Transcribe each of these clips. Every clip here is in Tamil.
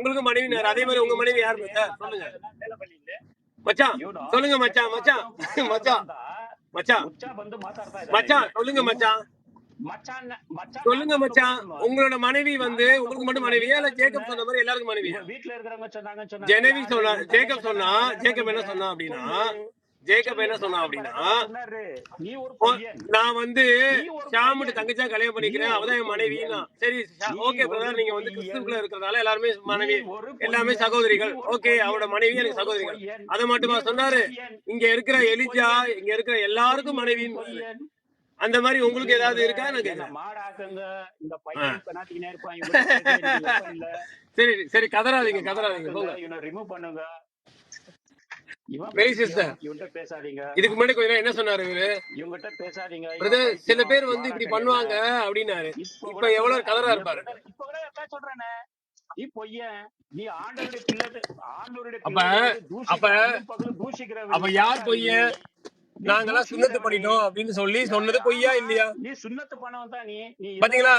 உங்களுக்கு மனைவினாரு, அதே மாதிரி உங்க மனைவி யார் பிரதர் சொல்லுங்க மச்சான், சொல்லுங்க மச்சான், மச்சான் மச்சான் மச்சான் மச்சான் சொல்லுங்க மச்சான், சொல்லுங்க மச்சான். உங்களோட மனைவி வந்து உங்களுக்கு மட்டும் மனைவியா இல்ல ஜேக்கப் சொன்ன மாதிரி எல்லாருக்கும் மனைவியா? வீட்டுல இருக்கிறவங்க சொன்னாங்க ஜெனவி சொன்னா, ஜேக்கப் சொன்னா, ஜேக்கப் என்ன சொன்னா அப்படின்னா, ஜேக்கப் என்ன சொன்னா அப்படின்னா, நான் வந்து ஷாமுட்டு தங்கச்சா கல்யாணம் பண்ணிக்கிறேன், அவதான் என் மனைவின்னா. சரி ஓகே பிரதர், நீங்க வந்து கிறிஸ்துக்குள்ள இருக்கிறதால எல்லாருமே மனைவி, எல்லாமே சகோதரிகள். ஓகே, அவரோட மனைவி எனக்கு சகோதரிகள். அதை மட்டுமா சொன்னாரு? இங்க இருக்கிற எலிஜா, இங்க இருக்கிற எல்லாருக்கும் மனைவின்னு. அந்த மாதிரி உங்களுக்கு ஏதாவது இருக்கா? சரி சரி, கதறாதீங்க கதறாதீங்க, போங்க. ரிமூவ் பண்ணுங்க. இதுக்கு முன்னாடி கொஞ்சம் என்ன சொன்னாரு இவரு? இவங்கிட்ட பேசாதீங்க பிரதர், சில பேர் வந்து இப்படி பண்ணுவாங்க அப்படின்னாரு. இப்ப எவ்வளவு கதறா இருப்பாரு. இப்ப கூட சொல்றேனே, நீ பொய்யன், நீ ஆண்டவருடைய பிள்ளை, ஆண்டவருடைய அப்ப யார் பொய்யன்? நாங்கெல்லாம் சுண்ணத்து பண்ணிட்டோம் அப்படின்னு சொல்லி சொன்னது பொய்யா இல்லையா? நீ சுண்ணத்து பண்ணவன் தான். நீ பாத்தீங்களா?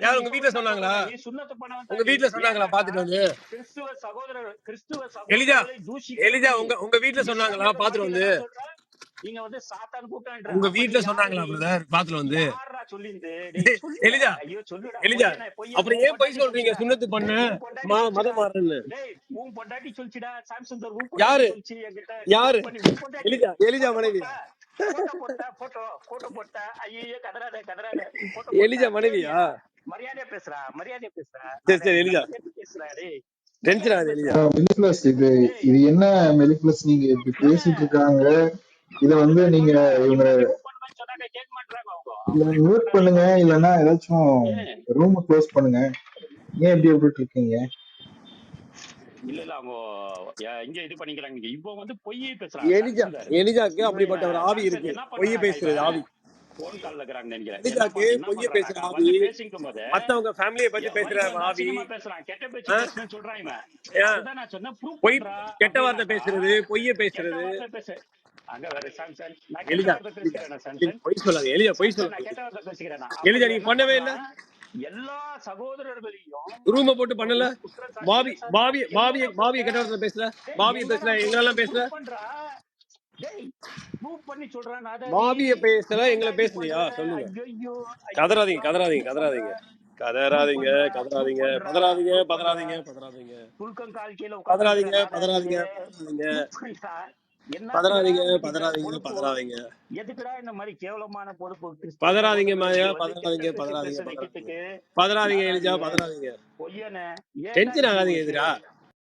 யார் உங்க வீட்டுல சொன்னாங்களா? நீ சுண்ணத்து பண்ணவன். உங்க வீட்டுல சொன்னாங்களா? பாத்துட்டு வந்து கிறிஸ்துவ சகோதரர் எலிஜா, எலிஜா உங்க வீட்டுல சொன்னாங்களா? பாத்துட்டு வந்து நீங்க வந்து சாத்தான் கூட்டம். உங்க வீட்டுல சொன்னாங்களா பிரதர்? பாத்துட்டு வந்து எலிஜா, எலிஜா அப்புறம் ஏன் பொய் சொல்றீங்க? சுண்ணத்து பண்ண மதம் மாறன்னு உன் பொண்டாட்டி சொல்லிச்சுடா. சாம்சங் யாரு? யாரு? எலிஜா, எலிஜா மனைவியா? எலிஜா மனைவியா? மரியாதையா பேசுறா, மரியாதையா பேசுறா. சரி சரி எலிஜா, டென்ஷன் ஆகுது எலிஜா. மெலிப்ளஸ், இது என்ன மெலிப்ளஸ் நீங்க இப்படி பேசிட்டு இருக்காங்க? இத வந்து நீங்க இவங்க மியூட் பண்ணுங்க, இல்லன்னா ஏதாச்சும் ரூம் க்ளோஸ் பண்ணுங்க. ஏன் இப்படி விட்டுட்டு இருக்கீங்க? இல்ல அவங்க இங்க இது பண்ணிக்கிறாங்க. இப்போ வந்து பொய் பேசுறாங்க. எலிஜா, எலிஜாக்கு அப்படிப்பட்ட ஒரு ஆவி இருக்கு, பொய் பேசுறது ஆவி. போன் கால்ல இருக்கறாங்க நினைக்கிறேன். எலிஜாக்கு பொய் பேசுற ஆவி, மத்தவங்க ஃபேமிலியை பத்தி பேசுற ஆவி, பேசுறான். கெட்ட பேச்சு பேசுறேன்னு சொல்றான் இவன். அதான் நான் சொன்னேன், ப்ரூஃப் பொய், கெட்ட வார்த்தை பேசுறது, பொய்ய பேசுறது. அங்க வேற சாம்சன், நான் எலிஜா கெட்ட வார்த்தை பேசுறேன். சாம்சன் பொய் சொல்லாத எலிஜா, பொய் சொல்லாத. நான் கெட்ட வார்த்தை பேசுறேன். எலிஜா நீ பண்ணவே இல்ல. எல்லா சகோதரர்களையும் ரூம போட்டு பண்ணல. பாபி பாபி பாபி பாபி கெட்ட வார்த்தை பேசல, பாபி பேசல, எங்களெல்லாம் பேசல. பாபிய பேசல, எங்களை பேசலையா? சொல்லுங்க. கதறாதீங்க கதறாதீங்க கதறாதீங்க கதறாதீங்க கதறாதீங்க பதறாதீங்க பதறாதீங்க பதறாதீங்க பதறாதீங்க பதறாதீங்க பதறாதீங்க பதறாதீங்க பதறாதீங்க எதுக்குடா இந்த மாதிரி கேவலமான பொறுப்பு? பதறாதீங்க மாயா, பதறாதீங்க பதறாதீங்க பதறாதீங்க எலிஜா, பதறாதீங்க. டென்ஷன் ஆகாதீங்க எதிரா.